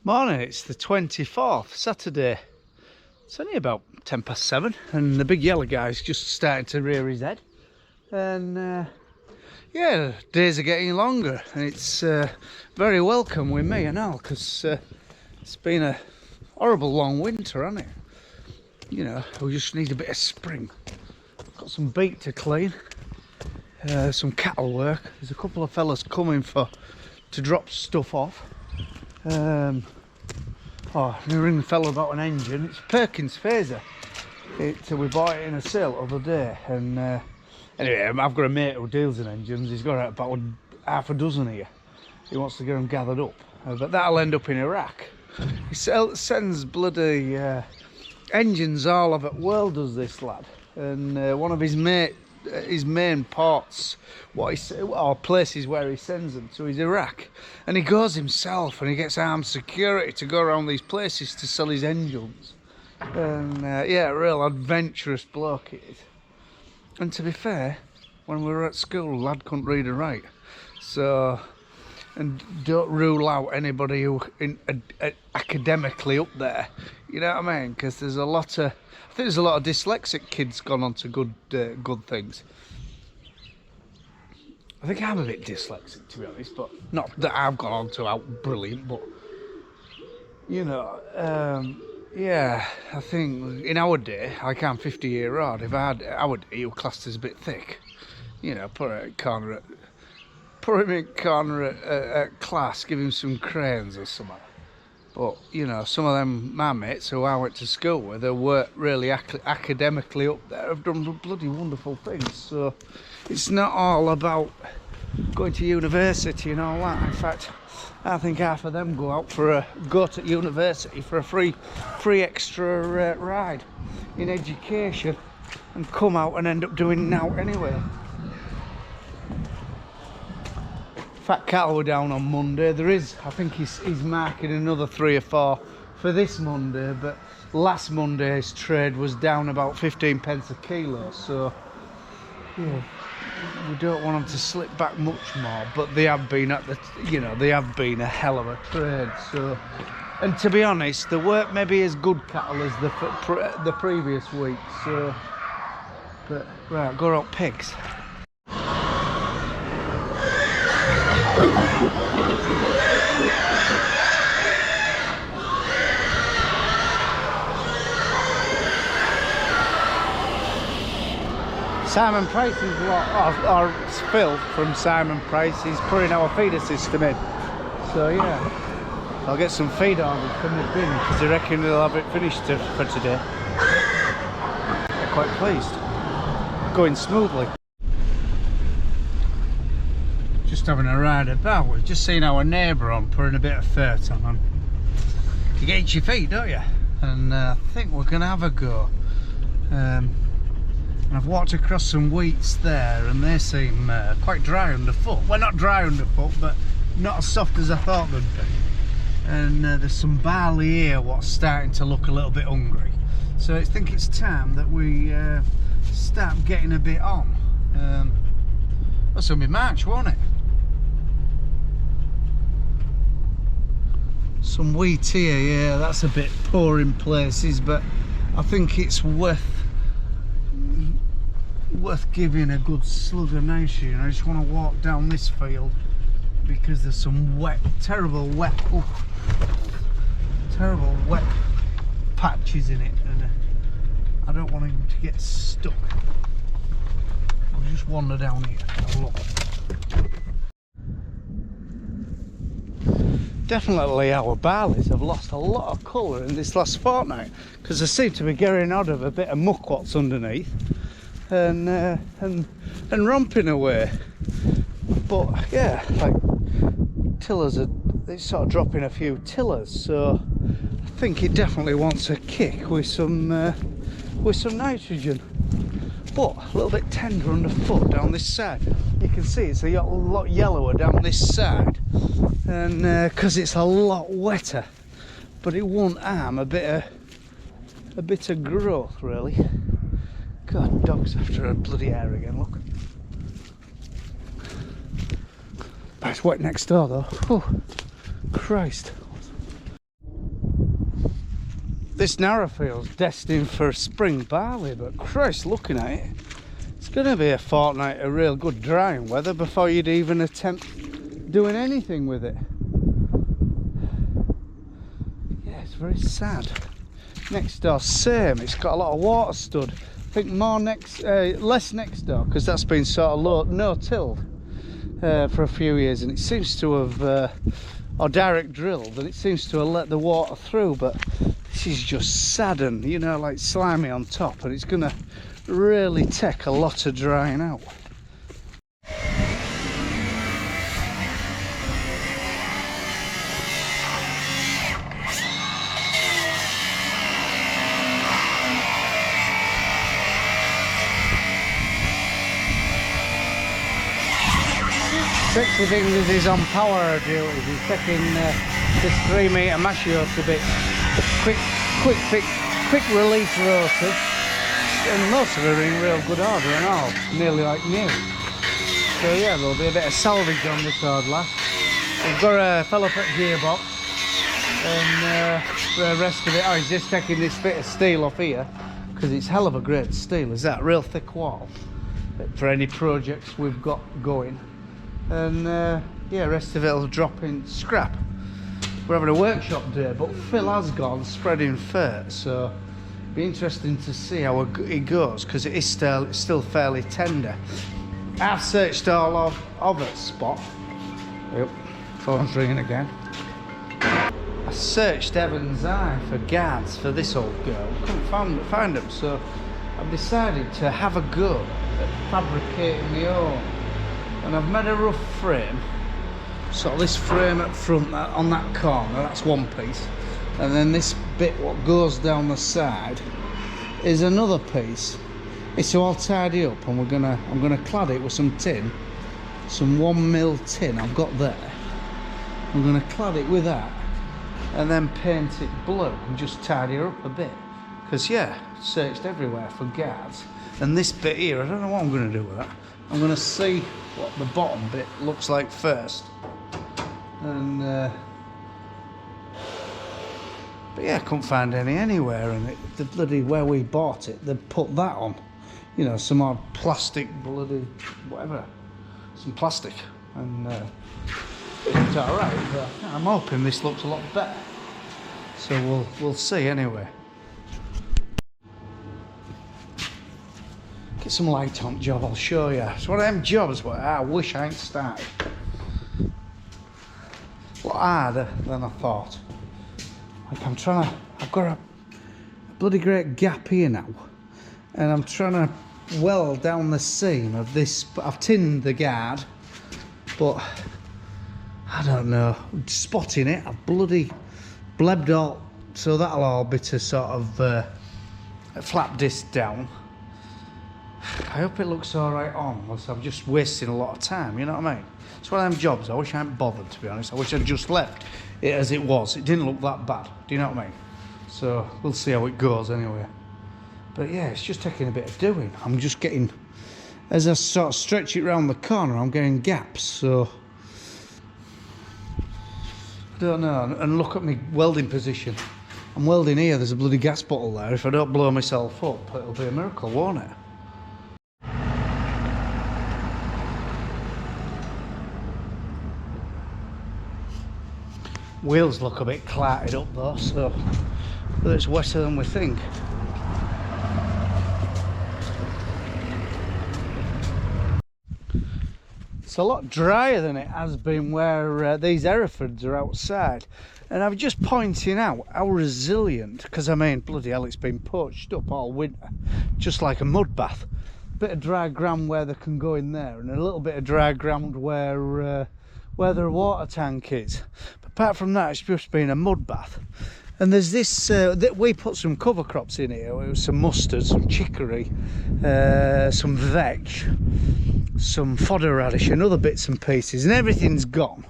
Morning, it's the 24th, Saturday. It's only about 7:10 and the big yellow guy's just starting to rear his head. And yeah, days are getting longer and it's very welcome with me and all, because it's been a horrible long winter, hasn't it? You know, we just need a bit of spring. Got some beet to clean, some cattle work. There's a couple of fellas coming to drop stuff off. Oh, I ring the fellow about an engine. It's a Perkins phaser. We bought it in a sale the other day, and anyway, I've got a mate who deals in engines. He's got about half a dozen here. He wants to get them gathered up, but that'll end up in Iraq. He sends bloody engines all over the world, does this lad, and one of his main ports, or places where he sends them to, is Iraq, and he goes himself and he gets armed security to go around these places to sell his engines. And yeah, a real adventurous bloke it is. And to be fair, when we were at school, lad couldn't read and write, so, and don't rule out anybody who academically up there, you know what I mean, because there's a lot of, I think there's a lot of dyslexic kids gone on to good things. I think I'm a bit dyslexic, to be honest, but not that I've gone on to out brilliant, but you know, yeah, I think in our day, like I'm 50-year-old, if I had our day, you were classed as a bit thick, you know, put him in corner at class, give him some crayons or something. But, you know, some of them, my mates who I went to school with, they weren't really academically up there, have done bloody wonderful things. So it's not all about going to university and all that. In fact, I think half of them go to university for a free extra ride in education and come out and end up doing it now anyway. Fat Cattle were down on Monday. There is, I think he's marking another 3 or 4 for this Monday, but last Monday's trade was down about 15 pence a kilo, so yeah, we don't want them to slip back much more, but they have been they have been a hell of a trade. So, and to be honest, the work maybe as good cattle as the previous week, so, but right, go out pigs. Simon Price's lot, or Phil from Simon Price, he's putting our feeder system in. So yeah, I'll get some feed orders from the bin because I reckon they'll have it finished for today. I'm quite pleased. Going smoothly. Just having a ride about. We've just seen our neighbour on putting a bit of Fert on. You get itchy feet, don't you? And I think we're going to have a go. And I've walked across some wheats there and they seem quite dry underfoot. Well, not dry underfoot, but not as soft as I thought they'd be. And there's some barley here what's starting to look a little bit hungry. So I think it's time that we start getting a bit on. That's going to be March, won't it? Some wheat here, yeah, that's a bit poor in places, but I think it's worth giving a good slug of nitrogen. I just want to walk down this field because there's some terrible wet patches in it, and I don't want him to get stuck. We'll just wander down here and have a look. Definitely our barleys have lost a lot of colour in this last fortnight because they seem to be getting out of a bit of muck what's underneath and romping away. But yeah, like tillers it's sort of dropping a few tillers, so I think it definitely wants a kick with some nitrogen. But a little bit tender underfoot down this side. You can see it's a lot yellower down this side, and because it's a lot wetter, but it won't harm a bit of growth really. God, dog's after a bloody hair again, look. But it's wet next door though. Oh, Christ. this narrow field's destined for spring barley, but Christ, looking at it, it's going to be a fortnight of real good drying weather before you'd even attempt doing anything with it. Yeah, it's very sad. Next door, same. It's got a lot of water stood. I think less next door, because that's been sort of no-tilled for a few years, and it seems to have, or direct drilled, and it seems to have let the water through. But this is just sad and, you know, like slimy on top, and it's going to really take a lot of drying out. 60 fingers is on power duty. He's taking this 3 metre mashio to bit quick release rotors, and most of them are in real good order and all, nearly like new. So yeah, there'll be a bit of salvage on this hard last. We've got a fellow put gearbox, and the rest of it, oh, he's just taking this bit of steel off here, because it's hell of a great steel, is that real thick wall for any projects we've got going. And yeah, rest of it'll drop in scrap. We're having a workshop day, but Phil has gone spreading Fert, so it'll be interesting to see how it goes, because it is still fairly tender. I've searched all of its spot. Yep, phone's ringing again. I searched Evan's Eye for guards for this old girl, couldn't find them, so I've decided to have a go at fabricating my own. And I've made a rough frame, so this frame up front on that corner, that's one piece, and then this bit what goes down the side is another piece. It's all tidy up, and I'm gonna clad it with some tin, some 1mm tin I've got there. I'm gonna clad it with that, and then paint it blue and just tidy her up a bit. Because yeah, searched everywhere for guards, and this bit here, I don't know what I'm gonna do with that. I'm going to see what the bottom bit looks like first, and but yeah, I couldn't find any anywhere, and the bloody where we bought it, they put that on, you know, some odd plastic bloody whatever, some plastic, and it's all right, but I'm hoping this looks a lot better, so we'll see anyway. Get some light on job, I'll show you. It's one of them jobs where I wish I ain't started. A lot harder than I thought. Like I've got a bloody great gap here now, and I'm trying to weld down the seam of this. I've tinned the guard, but I don't know, spotting it, I've bloody blebbed all, so that'll all be to sort of flap disc down. I hope it looks alright on, else I'm just wasting a lot of time, you know what I mean? It's one of them jobs, I wish I hadn't bothered, to be honest. I wish I'd just left it as it was. It didn't look that bad, do you know what I mean? So, we'll see how it goes anyway. But yeah, it's just taking a bit of doing. I'm just getting, as I sort of stretch it round the corner, I'm getting gaps, so I don't know. And look at my welding position. I'm welding here, there's a bloody gas bottle there. If I don't blow myself up, it'll be a miracle, won't it? Wheels look a bit clattered up though, so it's wetter than we think. It's a lot drier than it has been where these Herefords are outside, and I'm just pointing out how resilient, because I mean bloody hell, it's been poached up all winter, just like a mud bath. Bit of dry ground where they can go in there, and a little bit of dry ground where their water tank is. But apart from that, it's just been a mud bath. And there's this, we put some cover crops in here. It was some mustard, some chicory, some vetch, some fodder radish and other bits and pieces, and everything's gone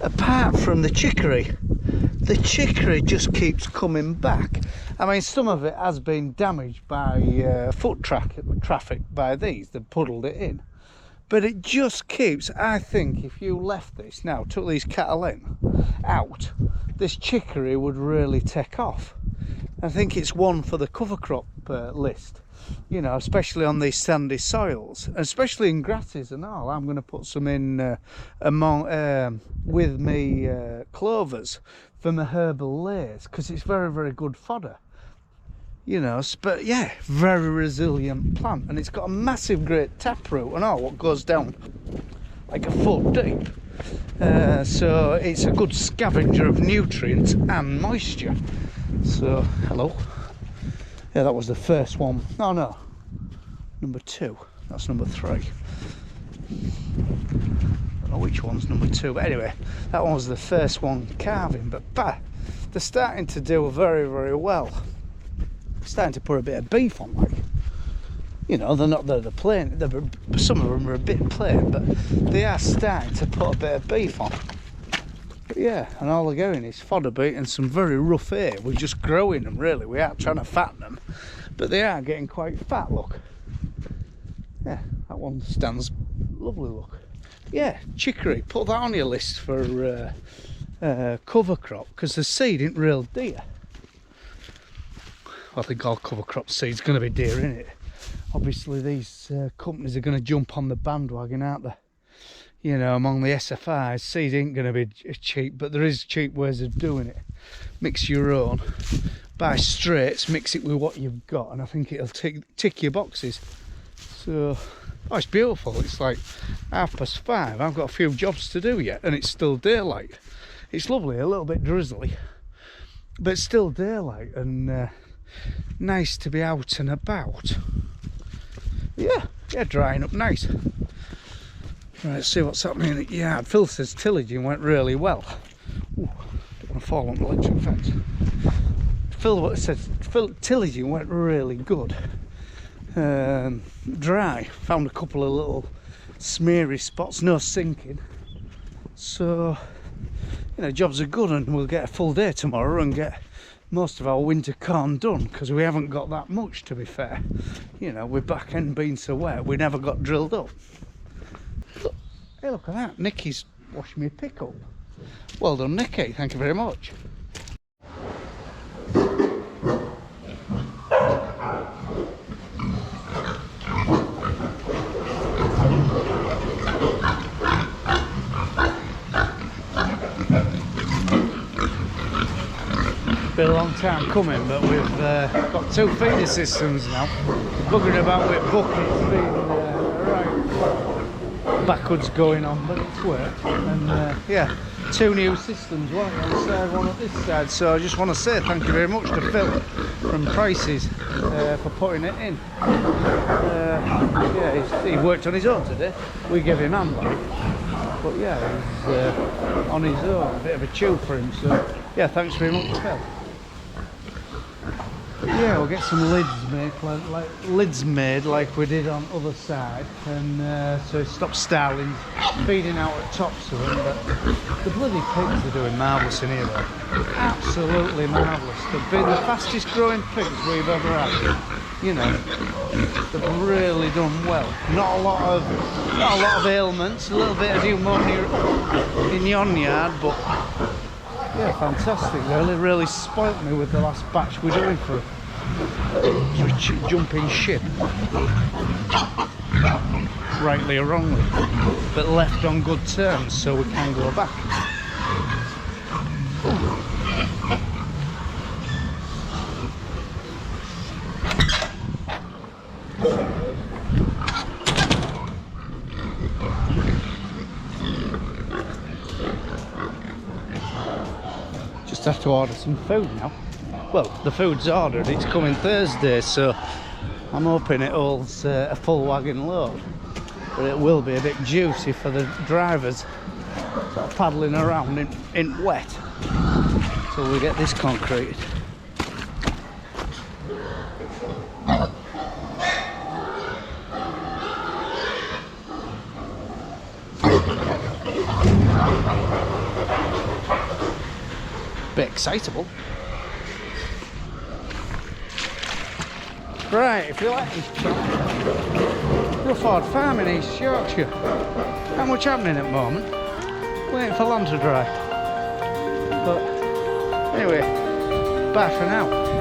apart from the chicory. The chicory just keeps coming back. I mean, some of it has been damaged by foot traffic by these. They've puddled it in. But it just keeps, I think if you left this now, took these cattle in, out, this chicory would really take off. I think it's one for the cover crop list, you know, especially on these sandy soils, especially in grasses and all. I'm going to put some in with me clovers for my herbal layers, because it's very, very good fodder, you know. But yeah, very resilient plant, and it's got a massive great taproot and all, what goes down like a foot deep. So it's a good scavenger of nutrients and moisture. So hello, yeah, that was the first one. Oh no, number 2, that's number 3. I don't know which one's number 2, but anyway, that one was the first one carving. But they're starting to do very, very well. Starting to put a bit of beef on, like, you know, they're plain, some of them are a bit plain, but they are starting to put a bit of beef on. But yeah, and all they're going is fodder beet and some very rough hay. We're just growing them, really. We are trying to fatten them, but they are getting quite fat, look. Yeah, that one stands lovely, look. Yeah, chicory, put that on your list for cover crop, because the seed ain't real dear. I think all cover crop seed's going to be dear, isn't it? Obviously these companies are going to jump on the bandwagon, aren't they? You know, among the SFIs, seed ain't going to be cheap, but there is cheap ways of doing it. Mix your own, buy straights, mix it with what you've got, and I think it'll tick your boxes. So, oh, it's beautiful. It's like 5:30. I've got a few jobs to do yet, and it's still daylight. It's lovely, a little bit drizzly, but it's still daylight, and nice to be out and about. Yeah, drying up nice. Right, let's see what's happening in the yard. Phil says tillaging went really well. Ooh, don't want to fall on the electric fence. Phil says tillaging went really good. Dry. Found a couple of little smeary spots, no sinking. So, you know, jobs are good, and we'll get a full day tomorrow and get most of our winter corn done, because we haven't got that much, to be fair. You know, we're back end being so wet, we never got drilled up. Look, hey, look at that. Nicky's washed me a pickle. Well done, Nicky. Thank you very much. Been a long time coming, but we've got 2 feeder systems now. Buggering about with buckets, being right backwards going on, but it's worked. And yeah, 2 new systems, one on this side, one on this side. So I just want to say thank you very much to Phil from Prices for putting it in. Yeah, he worked on his own today. We gave him hand back, but yeah, he's on his own. A bit of a chew for him. So yeah, thanks very much, Phil. Yeah, we'll get some lids made like we did on other side, and so stop starlings feeding out at tops of them. But the bloody pigs are doing marvellous in here, though. Absolutely marvellous. They've been the fastest growing pigs we've ever had. You know, they've really done well. Not a lot of ailments, a little bit of pneumonia in your yard, but yeah, fantastic. Really spoilt me with the last batch we're doing for jumping ship, rightly or wrongly, but left on good terms, so we can go back. Just have to order some food now. Well, the food's ordered, it's coming Thursday, so I'm hoping it holds a full wagon load. But it will be a bit juicy for the drivers sort of paddling around in wet till we get this concreted. Bit excitable. Right, if you like this chap, Rufford Farm in East Yorkshire. Not much happening at the moment. Waiting for land to dry. But anyway, bye for now.